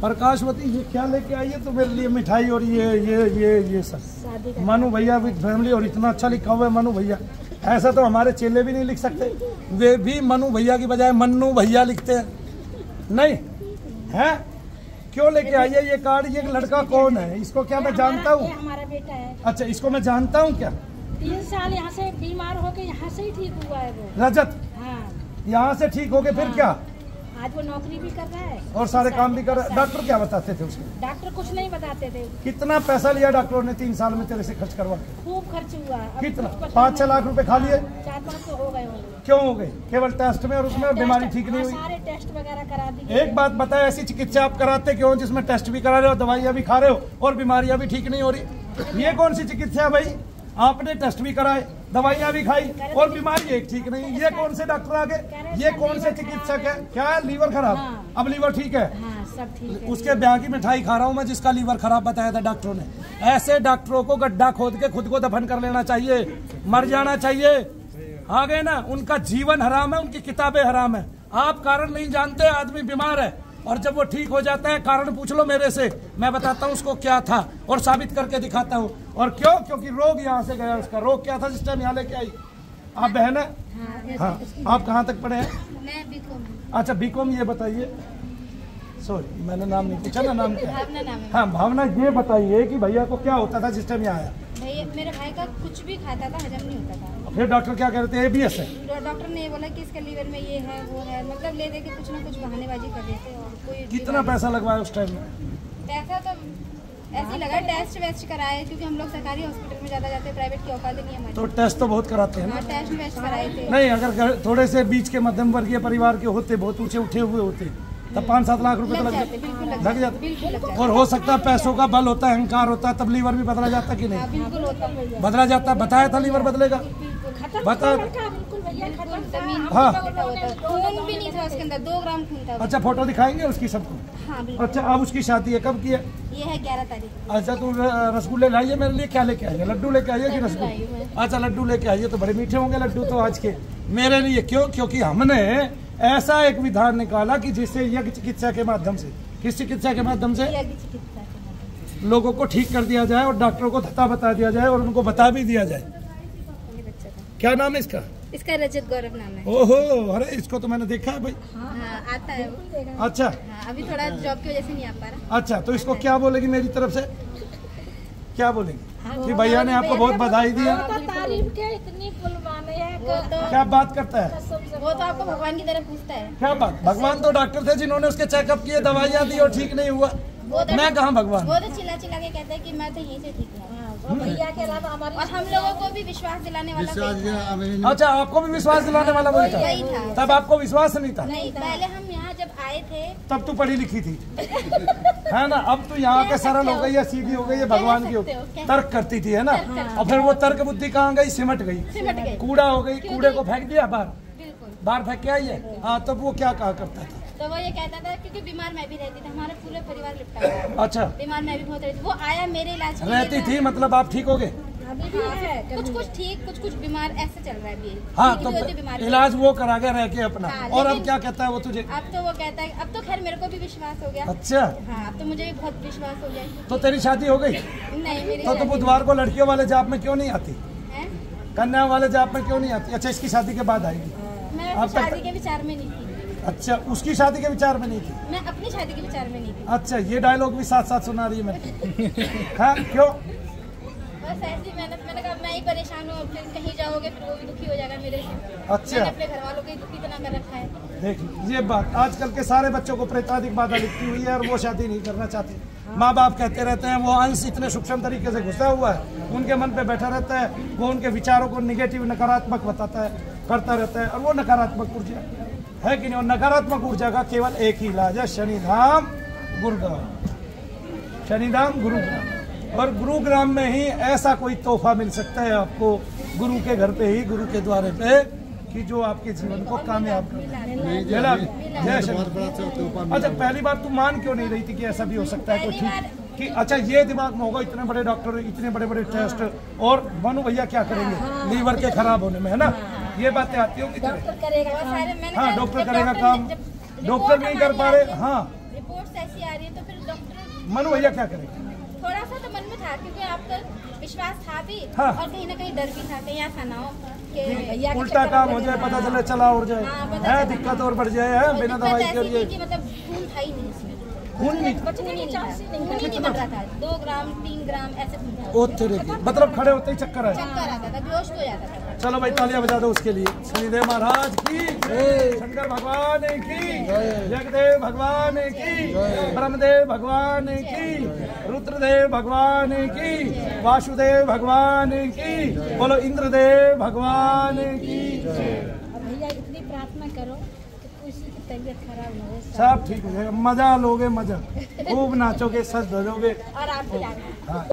प्रकाशवती ये क्या लेके आई है तो मेरे लिए मिठाई और ये सब मनु भैया विद फैमिली, और इतना अच्छा लिखा हुआ है मनु भैया। ऐसा तो हमारे चेले भी नहीं लिख सकते, वे भी मनु भैया की बजाय मन्नू भैया लिखते हैं। नहीं है क्यों लेके आई है ये कार्ड? ये लड़का कौन है? इसको क्या मैं जानता हूँ? हमारा बेटा है। अच्छा, इसको मैं जानता हूँ क्या? 3 साल यहाँ से बीमार होके यहाँ से ही ठीक हुआ है वो। रजत हाँ, यहाँ से ठीक हो गए फिर क्या? आज वो नौकरी भी कर रहा है और सारे काम भी कर रहा है। डॉक्टर क्या बताते थे उसको? डॉक्टर कुछ नहीं बताते थे। कितना पैसा लिया डॉक्टरों ने 3 साल में तेरे से खर्च करवा के? खूब खर्च हुआ। कितना? 5-6 लाख रुपए खा लिए? 4-5 तो हो गए होंगे। क्यों हो गए? केवल टेस्ट में, और उसमें बीमारी ठीक नहीं हुई? सारे टेस्ट वगैरह करा दिए। एक बात बताए, ऐसी चिकित्सा आप कराते क्यों जिसमें टेस्ट भी करा रहे हो, दवाइयाँ भी खा रहे हो और बीमारियां भी ठीक नहीं हो रही? ये कौन सी चिकित्सा है भाई? आपने टेस्ट भी कराए, दवाइयाँ भी खाई और बीमारी एक ठीक नहीं। ये कौन से डॉक्टर आ गए? ये कौन से चिकित्सक है? क्या है? लीवर खराब? अब लीवर ठीक है? हाँ, सब ठीक है। उसके ब्याह की मिठाई खा रहा हूँ मैं जिसका लीवर खराब बताया था डॉक्टरों ने। ऐसे डॉक्टरों को गड्ढा खोद के खुद को दफन कर लेना चाहिए, मर जाना चाहिए। आ गए ना? उनका जीवन हराम है, उनकी किताबें हराम है। आप कारण नहीं जानते, आदमी बीमार है और जब वो ठीक हो जाता है, कारण पूछ लो मेरे से, मैं बताता हूँ उसको क्या था और साबित करके दिखाता हूँ। और क्यों? क्योंकि रोग यहाँ से गया। उसका रोग क्या था जिस टाइम यहाँ लेके आई? आप बहन है? हाँ। आप कहाँ तक पढ़े हैं? मैं बीकॉम। अच्छा, बीकॉम। ये बताइए, सॉरी मैंने नाम नहीं पूछा ना, नाम क्या? भावना नाम है। हाँ भावना, ये बताइए कि भैया को क्या होता था जिस टाइम यहाँ आया? भैया, मेरे भाई का कुछ भी खाता था, हजम नहीं होता था। फिर डॉक्टर क्या कहते हैं? ABS है। डॉक्टर ने ये बोला कि इसके लीवर में ये है वो है, मतलब ले दे के कुछ ना कुछ बहानेबाजी कर देते। और कोई कितना पैसा लगवाया उस टाइम में? पैसा तो ऐसे ही लगा, टेस्ट वेस्ट कराए, क्योंकि हम लोग सरकारी हॉस्पिटल में ज्यादा जाते हैं, प्राइवेट की औकात नहीं हमारी। तो टेस्ट तो बहुत कराते हैं ना? हाँ, टेस्ट वेस्ट कराए थे। नहीं, अगर थोड़े से बीच के मध्यम वर्गीय परिवार के होते, बहुत ऊंचे उठे हुए होते, तब 5-7 लाख रुपए तो लग जाते। और हो सकता है पैसों का बल होता है, अहंकार होता है, तब लीवर भी बदला जाता कि नहीं? बिल्कुल होता है, बदला जाता। बताया था लीवर बदलेगा? बता। हाँ, खून भी नहीं था उसके अंदर, 2 ग्राम खून था। अच्छा, फोटो दिखाएंगे उसकी सबको? हाँ बिल्कुल। अच्छा, अब उसकी शादी है, कब की है? ये है 11 तारीख। अच्छा, तो रसगुल्ले लाइए मेरे लिए। क्या लेके आइए? लड्डू लेके आइए कि रसगुल्ले? अच्छा, लड्डू लेके आइए। तो बड़े मीठे होंगे लड्डू तो आज के मेरे लिए। क्यों? क्योंकि हमने ऐसा एक विधान निकाला कि जिससे यज्ञ चिकित्सा के माध्यम से, किस चिकित्सा के माध्यम से लोगों को ठीक कर दिया जाए और डॉक्टरों को धता बता दिया जाए और उनको बता भी दिया जाए। क्या नाम है इसका? इसका रजत गौरव नाम है। ओहो, अरे इसको तो मैंने देखा है भाई। हाँ, आता है वो। अच्छा। हाँ, अभी थोड़ा जॉब की वजह से नहीं आ पा रहा। अच्छा, तो इसको क्या बोलेगी मेरी तरफ से? क्या बोलेंगी? कि भैया ने आपको बहुत बधाई दी है। तारीफ के इतनी कुर्बानी है। क्या बात करता है? वो तो आपको भगवान की तरह पूछता है। क्या बात? भगवान तो डॉक्टर थे जिन्होंने उसके चेकअप किए, दवाइयाँ दी और ठीक नहीं हुआ। मैं कहाँ भगवान? वो तो चिल्ला चिल्ला के कहता है कि मैं तो यहीं से ठीक हूँ। भैया के अलावा हमारे और हम लोगों को भी विश्वास दिलाने वाला कोई था। अच्छा, आपको भी विश्वास दिलाने वाला वही वही था? था। तब आपको विश्वास नहीं था? नहीं, पहले हम यहाँ जब आए थे तब तू पढ़ी लिखी थी है ना? अब तू यहाँ के सरल हो गई है, सीधी हो गई है, भगवान की हो, तर्क करती थी है ना? और फिर वो तर्क बुद्धि कहाँ गई? सिमट गई, कूड़ा हो गई। कूड़े को फेंक दिया बाहर, बाहर फेंक के आई है। हाँ, तब वो क्या कहा करता था? तो वो ये कहता था, क्योंकि बीमार मैं भी रहती थी, हमारा पूरे परिवार लिपटा हुआ था। अच्छा, बीमार मैं भी बहुत रहती थी। वो आया मेरे इलाज के लिए रहती थी, मतलब आप ठीक हो गए? अभी भी है। कुछ ठीक, कुछ बीमार, ऐसे चल रहा है अभी। हाँ, तो इलाज वो करा गया रह के अपना। हाँ, और अब क्या कहता है वो तुझे? अब तो वो कहता है, अब तो खैर मेरे को भी विश्वास हो गया। अच्छा। हाँ, अब तो मुझे भी बहुत विश्वास हो गया। तो तेरी शादी हो गई? नहीं, मेरी तो बुधवार को लड़कियों वाले जाप में क्यों नहीं आती? है? कन्या वाले जाप में क्यों नहीं आती? अच्छा, इसकी शादी के बाद आएगी? मैं अब तक- शादी के विचार में नहीं थी। अच्छा, उसकी शादी के विचार में नहीं थी? मैं अपनी शादी के विचार में नहीं थी। अच्छा, ये डायलॉग भी साथ साथ सुना रही है मैं। हाँ, क्यों? बस ऐसी मेहनत, मैंने कहा मैं ही परेशान हूँ, फिर कहीं जाओगे फिर वो भी दुखी हो जाएगा मेरे से। अच्छा। मैंने अपने घर वालों को ही दुखी तना कर रखा है। देख, ये बात आजकल के सारे बच्चों को प्रेतादिक बाधा लिखती हुई है और वो शादी नहीं करना चाहते। माँ बाप कहते रहते हैं, वो अंश इतने सूक्ष्म तरीके से घुसा हुआ है, उनके मन पे बैठा रहता है, वो उनके विचारों को निगेटिव, नकारात्मक बताता है, करता रहता है, और वो नकारात्मक ऊर्जा है कि नहीं? और नकारात्मक ऊर्जा का केवल एक ही इलाज है, शनिधाम गुरुग्राम। शनिधाम गुरुग्राम। और गुरुग्राम में ही ऐसा कोई तोहफा मिल सकता है आपको, गुरु के घर पे ही, गुरु के द्वारे पे, कि जो आपके जीवन को कामयाब कर दे। जय शंकर। अच्छा, पहली बार तू मान क्यों नहीं रही थी कि ऐसा भी हो सकता है कोई ठीक कि? अच्छा, ये दिमाग में होगा, इतने बड़े डॉक्टर, इतने बड़े बड़े टेस्ट, और मनु भैया क्या करेंगे लीवर के खराब होने में, है ना? ये बातें आती होगी। डॉक्टर करेगा। हाँ, डॉक्टर करेगा काम, डॉक्टर नहीं कर पा रहे। हाँ, रिपोर्ट्स ऐसी आ रही है तो फिर मनु भैया क्या करेंगे? थोड़ा सा तो मन में था क्योंकि आपका विश्वास था भी हाँ। और कहीं ना कहीं डर भी था, कहीं ऐसा ना हो कि भैया उल्टा काम हो जाए, पता चले चला उड़ जाए, हाँ, पता है चला। दिक्कत और बढ़ जाए, है बिना दिक्कत दवाई ऐसी के लिए थी कि मतलब खून था ही नहीं इसमें, खून नहीं। बचने की चांस ही नहीं। खून ही नहीं बन रहा था, 2 ग्राम 3 ग्राम ऐसे खून था। ओ तेरे की, मतलब खड़े होते ही चक्कर आए। चक्कर आता था, बेहोश हो जाता था। चलो भाई तालियां बजा दो उसके लिए। शनिदेव महाराज की, शंकर भगवान की, जगदेव भगवान की, ब्रह्मदेव भगवान की, रुद्रदेव भगवान की, वासुदेव भगवान की, बोलो इंद्रदेव भगवान की। और भैया इतनी प्रार्थना करो कि किसी की तबीयत खराब ना हो। सब ठीक हो जाएगा, मजा लोगे, मजा खूब नाचोगे, सज धजोगे। और आप भी आना। हाँ।